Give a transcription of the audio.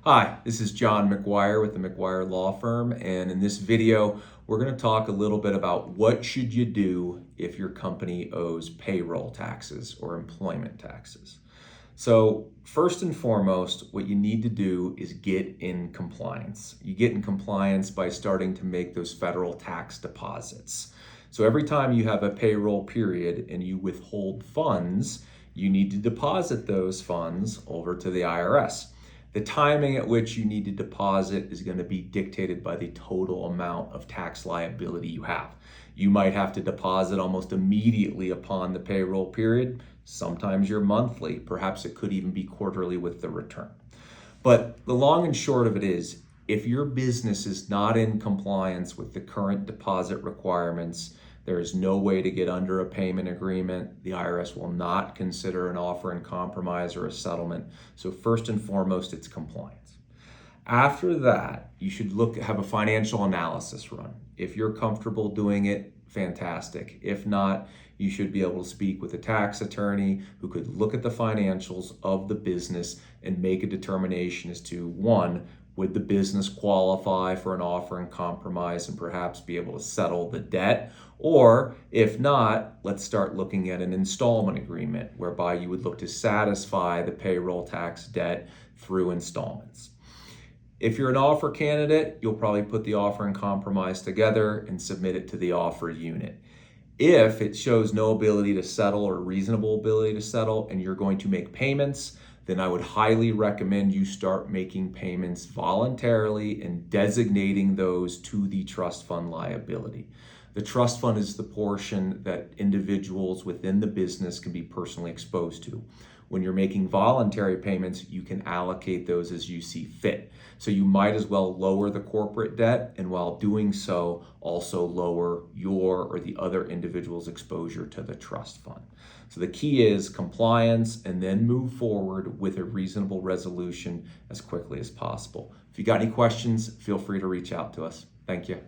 Hi, this is John McGuire with the McGuire Law Firm, and in this video, we're going to talk a little bit about what should you do if your company owes payroll taxes or employment taxes. So first and foremost, what you need to do is get in compliance. You get in compliance by starting to make those federal tax deposits. So every time you have a payroll period and you withhold funds, you need to deposit those funds over to the IRS. The timing at which you need to deposit is going to be dictated by the total amount of tax liability you have. You might have to deposit almost immediately upon the payroll period. Sometimes you're monthly, perhaps it could even be quarterly with the return. But the long and short of it is, if your business is not in compliance with the current deposit requirements, there is no way to get under a payment agreement. The IRS will not consider an offer in compromise or a settlement. So first and foremost, it's compliance. After that, you should have a financial analysis run. If you're comfortable doing it, fantastic. If not, you should be able to speak with a tax attorney who could look at the financials of the business and make a determination as to, one, would the business qualify for an offer in compromise and perhaps be able to settle the debt? Or if not, let's start looking at an installment agreement whereby you would look to satisfy the payroll tax debt through installments. If you're an offer candidate, you'll probably put the offer in compromise together and submit it to the offer unit. If it shows no ability to settle or reasonable ability to settle and you're going to make payments, then I would highly recommend you start making payments voluntarily and designating those to the trust fund liability. The trust fund is the portion that individuals within the business can be personally exposed to. When you're making voluntary payments, you can allocate those as you see fit. So you might as well lower the corporate debt, and while doing so, also lower your or the other individual's exposure to the trust fund. So the key is compliance and then move forward with a reasonable resolution as quickly as possible. If you got any questions, feel free to reach out to us. Thank you.